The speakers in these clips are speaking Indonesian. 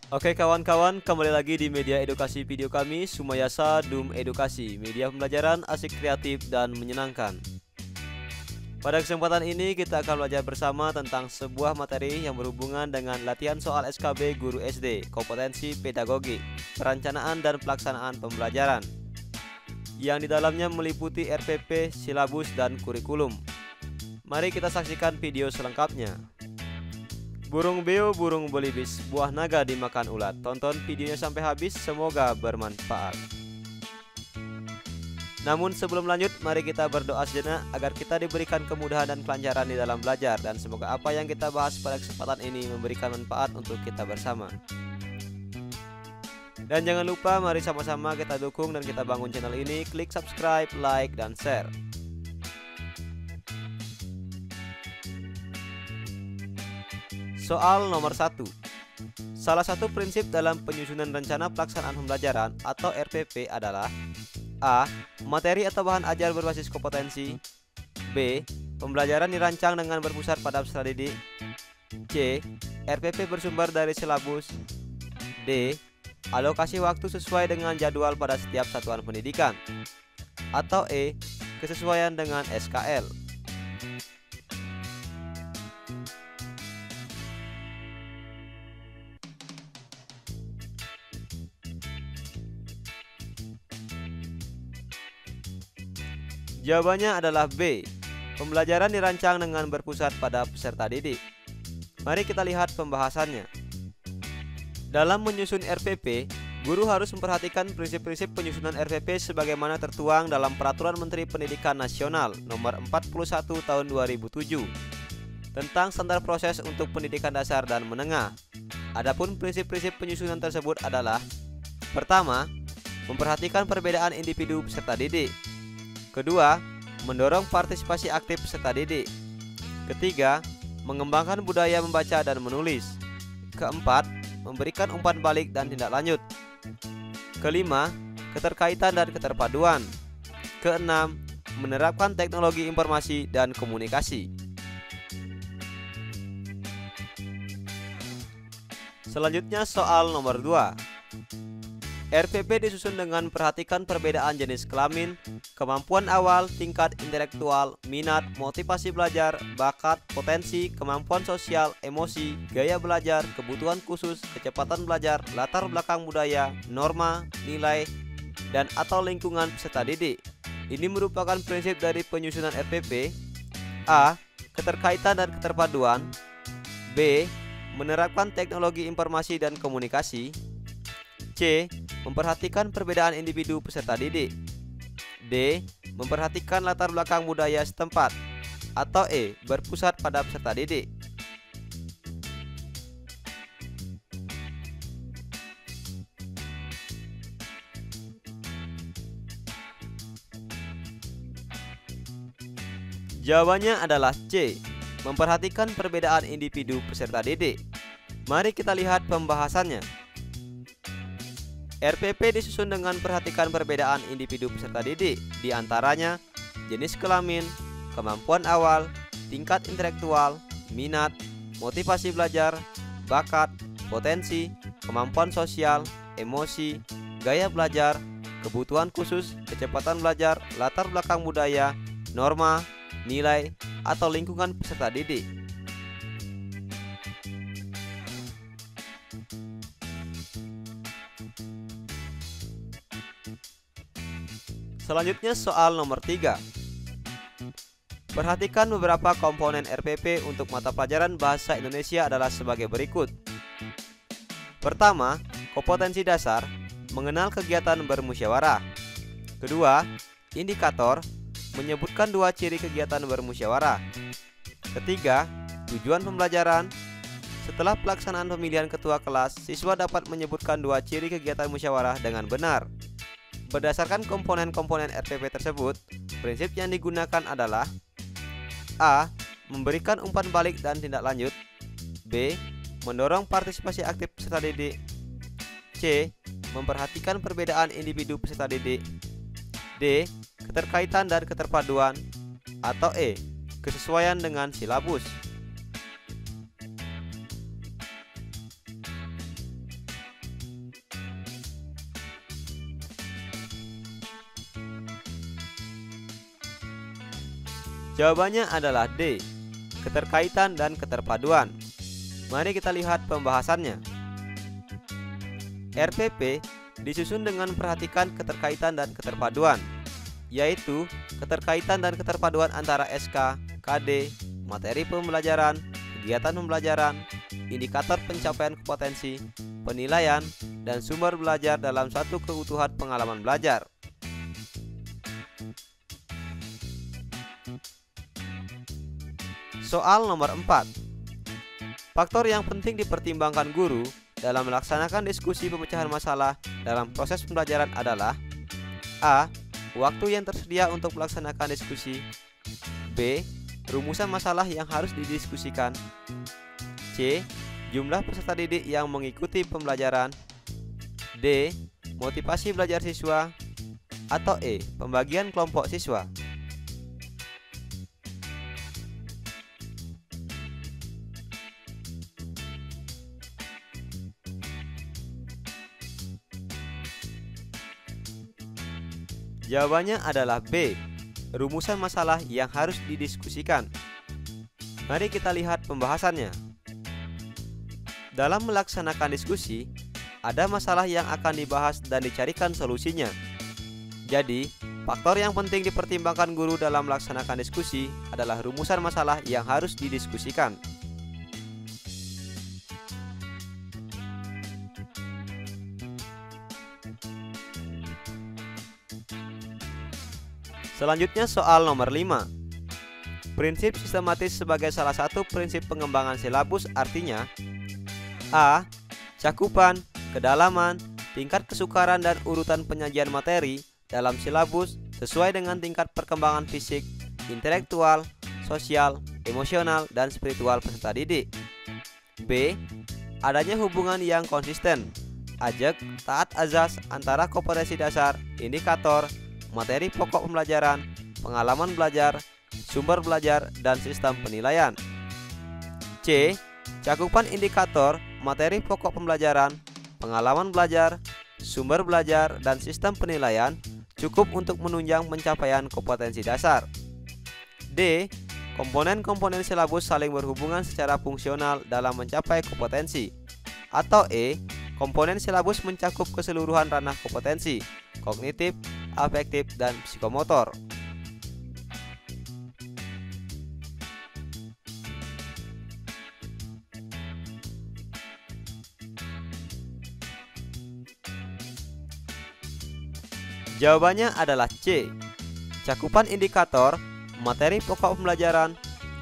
Oke kawan-kawan, kembali lagi di media edukasi video kami, Sumayasa Dum Edukasi, media pembelajaran asik, kreatif, dan menyenangkan. Pada kesempatan ini kita akan belajar bersama tentang sebuah materi yang berhubungan dengan latihan soal SKB Guru SD, kompetensi pedagogi, perencanaan dan pelaksanaan pembelajaran, yang di dalamnya meliputi RPP, silabus, dan kurikulum. Mari kita saksikan video selengkapnya. Burung beo, burung belibis, buah naga dimakan ulat. Tonton videonya sampai habis, semoga bermanfaat. Namun sebelum lanjut, mari kita berdoa sejenak agar kita diberikan kemudahan dan kelancaran di dalam belajar, dan semoga apa yang kita bahas pada kesempatan ini memberikan manfaat untuk kita bersama. Dan jangan lupa, mari sama-sama kita dukung dan kita bangun channel ini. Klik subscribe, like, dan share. Soal nomor 1. Salah satu prinsip dalam penyusunan rencana pelaksanaan pembelajaran atau RPP adalah A. Materi atau bahan ajar berbasis kompetensi. B. Pembelajaran dirancang dengan berpusat pada peserta didik. C. RPP bersumber dari silabus. D. Alokasi waktu sesuai dengan jadwal pada setiap satuan pendidikan. Atau E. Kesesuaian dengan SKL. Jawabannya adalah B. Pembelajaran dirancang dengan berpusat pada peserta didik. Mari kita lihat pembahasannya. Dalam menyusun RPP, guru harus memperhatikan prinsip-prinsip penyusunan RPP sebagaimana tertuang dalam Peraturan Menteri Pendidikan Nasional Nomor 41 Tahun 2007 tentang standar proses untuk pendidikan dasar dan menengah. Adapun prinsip-prinsip penyusunan tersebut adalah: pertama, memperhatikan perbedaan individu peserta didik. Kedua, mendorong partisipasi aktif peserta didik. Ketiga, mengembangkan budaya membaca dan menulis. Keempat, memberikan umpan balik dan tindak lanjut. Kelima, keterkaitan dan keterpaduan. Keenam, menerapkan teknologi informasi dan komunikasi. Selanjutnya soal nomor 2. RPP disusun dengan perhatikan perbedaan jenis kelamin, kemampuan awal, tingkat intelektual, minat, motivasi belajar, bakat, potensi, kemampuan sosial, emosi, gaya belajar, kebutuhan khusus, kecepatan belajar, latar belakang budaya, norma, nilai, dan atau lingkungan peserta didik. Ini merupakan prinsip dari penyusunan RPP. A. Keterkaitan dan keterpaduan. B. Menerapkan teknologi informasi dan komunikasi. C. Memperhatikan perbedaan individu peserta didik. D. Memperhatikan latar belakang budaya setempat. Atau E. Berpusat pada peserta didik. Jawabannya adalah C. Memperhatikan perbedaan individu peserta didik. Mari kita lihat pembahasannya. RPP disusun dengan perhatikan perbedaan individu peserta didik, di antaranya jenis kelamin, kemampuan awal, tingkat intelektual, minat, motivasi belajar, bakat, potensi, kemampuan sosial, emosi, gaya belajar, kebutuhan khusus, kecepatan belajar, latar belakang budaya, norma, nilai, atau lingkungan peserta didik. Selanjutnya soal nomor 3. Perhatikan beberapa komponen RPP untuk mata pelajaran Bahasa Indonesia adalah sebagai berikut. Pertama, kompetensi dasar, mengenal kegiatan bermusyawarah. Kedua, indikator, menyebutkan 2 ciri kegiatan bermusyawarah. Ketiga, tujuan pembelajaran. Setelah pelaksanaan pemilihan ketua kelas, siswa dapat menyebutkan 2 ciri kegiatan musyawarah dengan benar. Berdasarkan komponen-komponen RPP tersebut, prinsip yang digunakan adalah: A. Memberikan umpan balik dan tindak lanjut. B. Mendorong partisipasi aktif peserta didik. C. Memperhatikan perbedaan individu peserta didik. D. Keterkaitan dan keterpaduan. Atau E. Kesesuaian dengan silabus. Jawabannya adalah D, keterkaitan dan keterpaduan. Mari kita lihat pembahasannya. RPP disusun dengan memperhatikan keterkaitan dan keterpaduan, yaitu keterkaitan dan keterpaduan antara SK, KD, materi pembelajaran, kegiatan pembelajaran, indikator pencapaian kompetensi, penilaian, dan sumber belajar dalam satu keutuhan pengalaman belajar. Soal nomor 4. Faktor yang penting dipertimbangkan guru dalam melaksanakan diskusi pemecahan masalah dalam proses pembelajaran adalah: A. Waktu yang tersedia untuk melaksanakan diskusi. B. Rumusan masalah yang harus didiskusikan. C. Jumlah peserta didik yang mengikuti pembelajaran. D. Motivasi belajar siswa. Atau E. Pembagian kelompok siswa. Jawabannya adalah B, rumusan masalah yang harus didiskusikan. Mari kita lihat pembahasannya. Dalam melaksanakan diskusi, ada masalah yang akan dibahas dan dicarikan solusinya. Jadi, faktor yang penting dipertimbangkan guru dalam melaksanakan diskusi adalah rumusan masalah yang harus didiskusikan. Selanjutnya soal nomor 5. Prinsip sistematis sebagai salah satu prinsip pengembangan silabus artinya: A. Cakupan, kedalaman, tingkat kesukaran dan urutan penyajian materi dalam silabus sesuai dengan tingkat perkembangan fisik, intelektual, sosial, emosional, dan spiritual peserta didik. B. Adanya hubungan yang konsisten, ajak, taat azas antara kompetensi dasar, indikator, materi pokok pembelajaran, pengalaman belajar, sumber belajar, dan sistem penilaian. C. Cakupan indikator, materi pokok pembelajaran, pengalaman belajar, sumber belajar, dan sistem penilaian cukup untuk menunjang pencapaian kompetensi dasar. D. Komponen-komponen silabus saling berhubungan secara fungsional dalam mencapai kompetensi. Atau E. Komponen silabus mencakup keseluruhan ranah kompetensi, kognitif, afektif, dan psikomotor. Jawabannya adalah C. Cakupan indikator, materi pokok pembelajaran,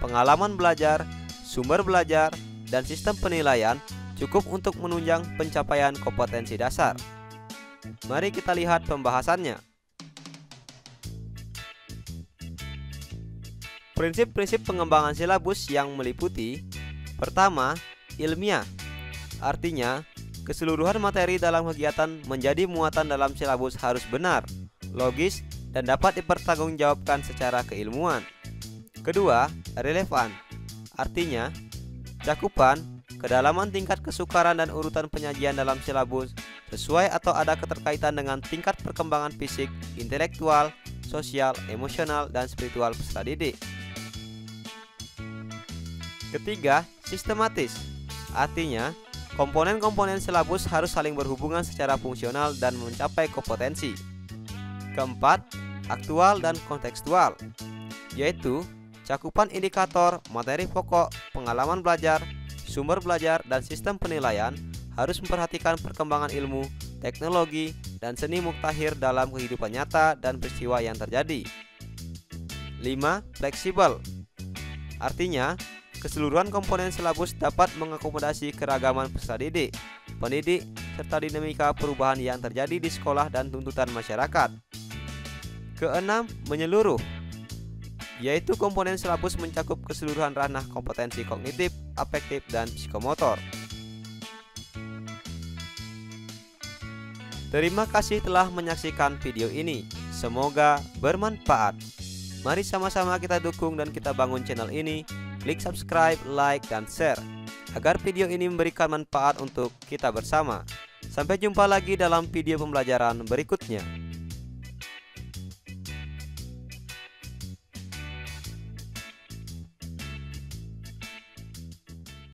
pengalaman belajar, sumber belajar, dan sistem penilaian cukup untuk menunjang pencapaian kompetensi dasar. Mari kita lihat pembahasannya. Prinsip-prinsip pengembangan silabus yang meliputi: pertama, ilmiah. Artinya, keseluruhan materi dalam kegiatan menjadi muatan dalam silabus harus benar, logis, dan dapat dipertanggungjawabkan secara keilmuan. Kedua, relevan. Artinya, cakupan, kedalaman tingkat kesukaran dan urutan penyajian dalam silabus sesuai atau ada keterkaitan dengan tingkat perkembangan fisik, intelektual, sosial, emosional, dan spiritual peserta didik. Ketiga, sistematis. Artinya, komponen-komponen silabus harus saling berhubungan secara fungsional dan mencapai kompetensi. Keempat, aktual dan kontekstual, yaitu cakupan indikator, materi pokok, pengalaman belajar, sumber belajar, dan sistem penilaian harus memperhatikan perkembangan ilmu, teknologi, dan seni muktahir dalam kehidupan nyata dan peristiwa yang terjadi. 5. Fleksibel. Artinya, keseluruhan komponen silabus dapat mengakomodasi keragaman peserta didik, pendidik, serta dinamika perubahan yang terjadi di sekolah dan tuntutan masyarakat. Keenam, menyeluruh, yaitu komponen silabus mencakup keseluruhan ranah kompetensi kognitif, afektif, dan psikomotor. Terima kasih telah menyaksikan video ini. Semoga bermanfaat. Mari sama-sama kita dukung dan kita bangun channel ini. Klik subscribe, like, dan share agar video ini memberikan manfaat untuk kita bersama. Sampai jumpa lagi dalam video pembelajaran berikutnya.